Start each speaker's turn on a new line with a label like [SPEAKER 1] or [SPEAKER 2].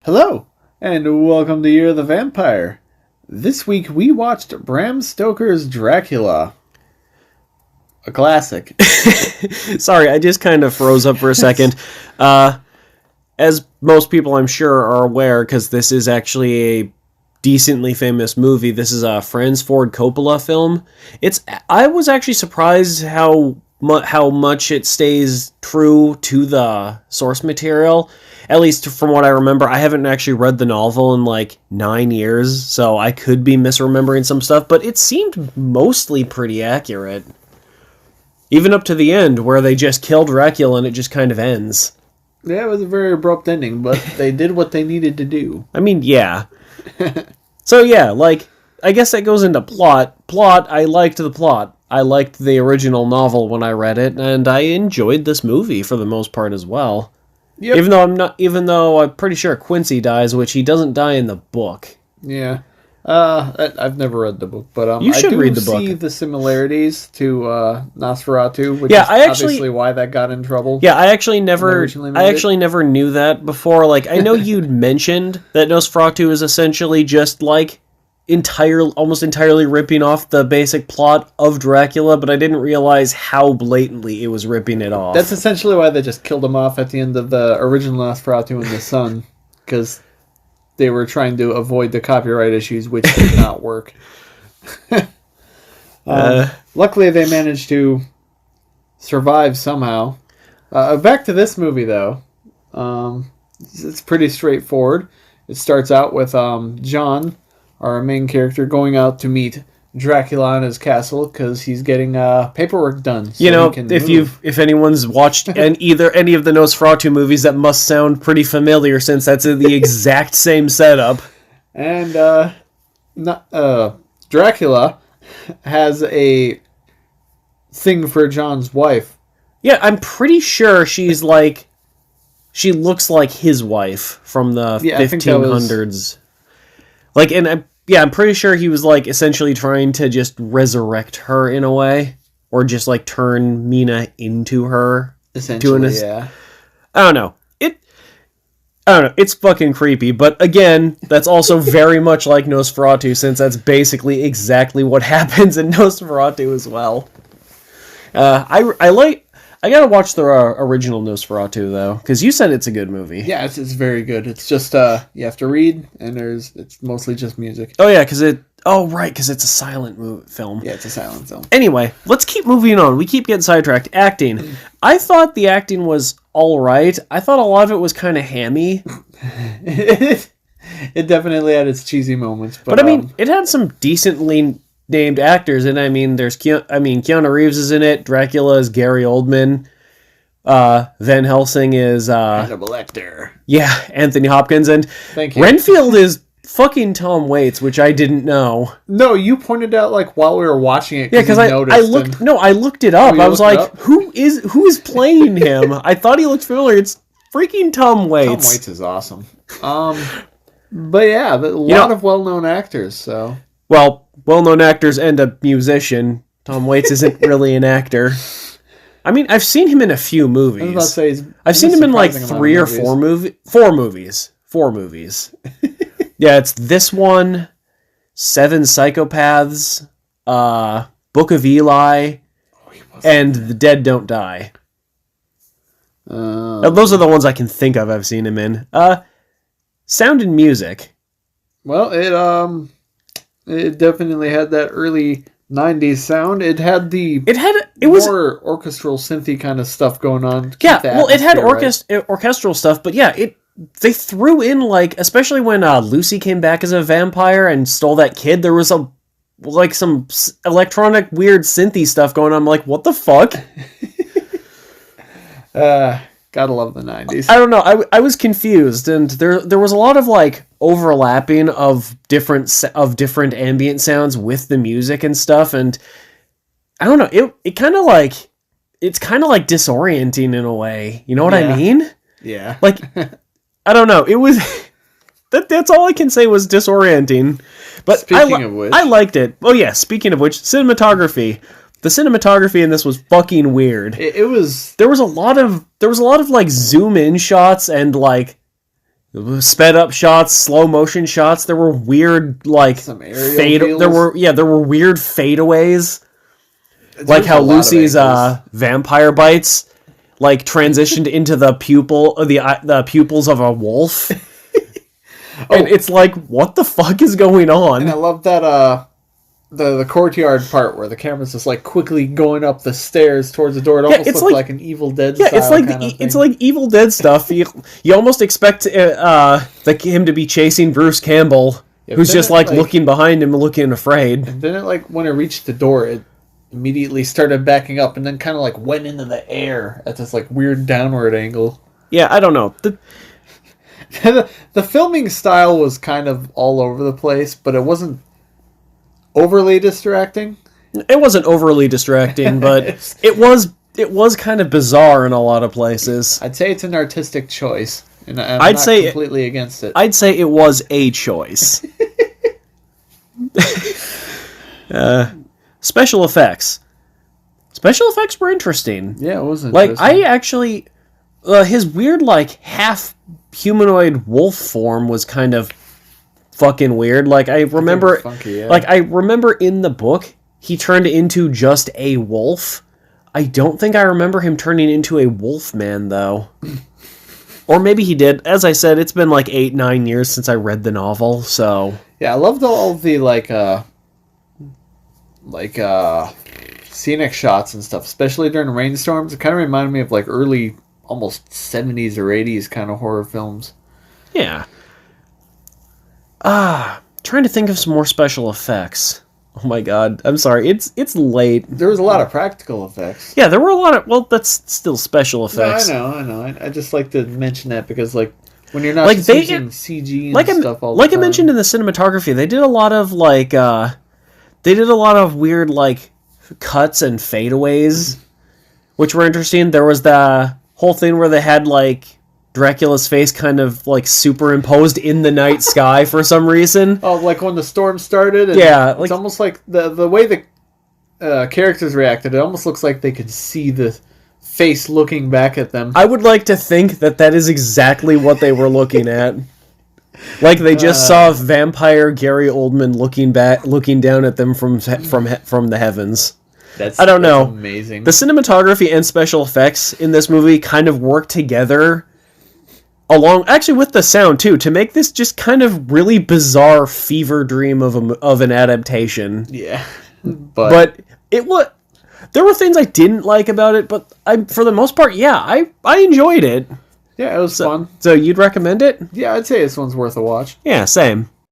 [SPEAKER 1] Hello, and welcome to Year of the Vampire. This week we watched Bram Stoker's Dracula. A classic.
[SPEAKER 2] Sorry, I just kind of froze up for a second. As most people I'm sure are aware, because this is actually a decently famous movie, this is a Francis Ford Coppola film. I was actually surprised how much it stays true to the source material. At least from what I remember. I haven't actually read the novel in like 9 years, so I could be misremembering some stuff, but it seemed mostly pretty accurate. Even up to the end, where they just kill Dracula and it just kind of ends.
[SPEAKER 1] Yeah, it was a very abrupt ending, but they did what they needed to do.
[SPEAKER 2] I mean, yeah. So yeah, I guess that goes into plot. I liked the plot. I liked the original novel when I read it, and I enjoyed this movie for the most part as well. Yep. Even though I'm pretty sure Quincy dies, which he doesn't die in the book.
[SPEAKER 1] Yeah. I've never read the book, but
[SPEAKER 2] you should read the book.
[SPEAKER 1] I do see the similarities to Nosferatu, which is obviously why that got in trouble.
[SPEAKER 2] Yeah, I actually never knew that before. Like, I know you'd mentioned that Nosferatu is essentially just like almost entirely ripping off the basic plot of Dracula, but I didn't realize how blatantly it was ripping it off.
[SPEAKER 1] That's essentially why they just killed him off at the end of the original Nosferatu in the Sun, because they were trying to avoid the copyright issues, which did not work. Luckily, they managed to survive somehow. Back to this movie, though. It's pretty straightforward. It starts out with John, our main character, going out to meet Dracula in his castle because he's getting paperwork done. So
[SPEAKER 2] if anyone's watched any of the Nosferatu movies, that must sound pretty familiar since that's the exact same setup.
[SPEAKER 1] And Dracula has a thing for John's wife.
[SPEAKER 2] Yeah, I'm pretty sure she looks like his wife from the 1500s. I'm pretty sure he was essentially trying to just resurrect her in a way, or just turn Mina into her.
[SPEAKER 1] Essentially, yeah.
[SPEAKER 2] I don't know. It's fucking creepy, but again, that's also very much like Nosferatu, since that's basically exactly what happens in Nosferatu as well. I gotta watch the original Nosferatu, though, because you said it's a good movie.
[SPEAKER 1] Yeah, it's very good. It's just, you have to read, and it's mostly just music.
[SPEAKER 2] Oh, yeah, because it's a silent film.
[SPEAKER 1] Yeah, it's a silent film.
[SPEAKER 2] Anyway, let's keep moving on. We keep getting sidetracked. Acting. I thought the acting was alright. I thought a lot of it was kind of hammy.
[SPEAKER 1] It definitely had its cheesy moments.
[SPEAKER 2] But I mean, it had some decently named actors, and I mean, Keanu Reeves is in it. Dracula is Gary Oldman. Van Helsing is
[SPEAKER 1] Hannibal Lecter.
[SPEAKER 2] Yeah, Anthony Hopkins, and
[SPEAKER 1] Thank you.
[SPEAKER 2] Renfield is fucking Tom Waits, which I didn't know.
[SPEAKER 1] No, you pointed out while we were watching it.
[SPEAKER 2] Yeah, because I looked it up. I was like, who is playing him? I thought he looked familiar. It's freaking Tom Waits.
[SPEAKER 1] Tom Waits is awesome. But yeah, a lot of well-known actors. So
[SPEAKER 2] well-known actors and a musician. Tom Waits isn't really an actor. I mean, I've seen him in a few movies.
[SPEAKER 1] I was about to say,
[SPEAKER 2] I've seen him in 3 or 4 movies. 4 movies. 4 movies. Yeah, it's this one, 7 Psychopaths, Book of Eli, and The Dead Don't Die. Those are the ones I can think of I've seen him in. Sound and music.
[SPEAKER 1] Well, it definitely had that early 90s sound. It had more orchestral synthy kind of stuff going on.
[SPEAKER 2] Yeah, it had orchestral stuff, but yeah, they threw in especially when Lucy came back as a vampire and stole that kid, there was some electronic weird synthy stuff going on. I'm like, what the fuck?
[SPEAKER 1] Gotta love the 90s.
[SPEAKER 2] I don't know. I was confused, and there was a lot of overlapping of different ambient sounds with the music and stuff, and I don't know. It kind of it's kind of disorienting in a way. You know what I mean?
[SPEAKER 1] Yeah.
[SPEAKER 2] I don't know. It was that's all I can say was disorienting. But
[SPEAKER 1] speaking of which,
[SPEAKER 2] I liked it. Oh yeah. Speaking of which, cinematography. The cinematography in this was fucking weird.
[SPEAKER 1] It was.
[SPEAKER 2] There was a lot of zoom in shots and sped up shots, slow motion shots. There were weird like
[SPEAKER 1] Some aerial views.
[SPEAKER 2] There were weird fadeaways. Like how
[SPEAKER 1] a lot of
[SPEAKER 2] Lucy's
[SPEAKER 1] angles.
[SPEAKER 2] vampire bites like transitioned into the pupils of a wolf. And it's like, what the fuck is going on?
[SPEAKER 1] And I love that the courtyard part where the camera's just like quickly going up the stairs towards the door. It almost looks like an Evil Dead style
[SPEAKER 2] it's like
[SPEAKER 1] kind of thing.
[SPEAKER 2] it's like Evil Dead stuff. You almost expect him to be chasing Bruce Campbell, who's just like looking behind him, looking afraid.
[SPEAKER 1] And then when it reached the door, it immediately started backing up and then kind of like went into the air at this like weird downward angle.
[SPEAKER 2] Yeah, I don't know.
[SPEAKER 1] The filming style was kind of all over the place, but it wasn't overly distracting.
[SPEAKER 2] It wasn't overly distracting, but it was kind of bizarre in a lot of places.
[SPEAKER 1] I'd say it's an artistic choice, and I'm
[SPEAKER 2] I'd
[SPEAKER 1] not
[SPEAKER 2] say
[SPEAKER 1] completely against it.
[SPEAKER 2] I'd say it was a choice. Special effects. Special effects were interesting.
[SPEAKER 1] Yeah, it was
[SPEAKER 2] Like,
[SPEAKER 1] interesting.
[SPEAKER 2] I actually... his weird, like, half-humanoid wolf form was kind of fucking weird. Like, I remember...
[SPEAKER 1] funky, yeah.
[SPEAKER 2] Like, I remember in the book, he turned into just a wolf. I don't think I remember him turning into a wolf man, though. Or maybe he did. As I said, it's been like 8-9 years since I read the novel, so...
[SPEAKER 1] Yeah, I loved all the, scenic shots and stuff, especially during rainstorms. It kind of reminded me of, like, early, almost 70s or 80s kind of horror films.
[SPEAKER 2] Yeah. Trying to think of some more special effects. Oh my god, I'm sorry. It's late.
[SPEAKER 1] There was a lot of practical effects.
[SPEAKER 2] Yeah, there were a lot of... Well, that's still special effects.
[SPEAKER 1] No, I know. I just like to mention that because, like, when you're not
[SPEAKER 2] Like,
[SPEAKER 1] just using CG and stuff all the
[SPEAKER 2] like
[SPEAKER 1] time.
[SPEAKER 2] I mentioned in the cinematography, they did a lot of, like, they did a lot of weird, like, cuts and fadeaways, which were interesting. There was the whole thing where they had, like, Dracula's face kind of, like, superimposed in the night sky for some reason.
[SPEAKER 1] Oh, like when the storm started? And
[SPEAKER 2] Yeah,
[SPEAKER 1] it's
[SPEAKER 2] like...
[SPEAKER 1] almost like the way the characters reacted, it almost looks like they could see the face looking back at them.
[SPEAKER 2] I would like to think that is exactly what they were looking at. Like they just saw vampire Gary Oldman looking down at them from the heavens. I don't know.
[SPEAKER 1] That's amazing.
[SPEAKER 2] The cinematography and special effects in this movie kind of work together actually with the sound too, to make this just kind of really bizarre fever dream of an adaptation.
[SPEAKER 1] Yeah.
[SPEAKER 2] But there were things I didn't like about it, but for the most part, yeah, I enjoyed it.
[SPEAKER 1] Yeah, it was fun.
[SPEAKER 2] So you'd recommend it?
[SPEAKER 1] Yeah, I'd say this one's worth a watch.
[SPEAKER 2] Yeah, same.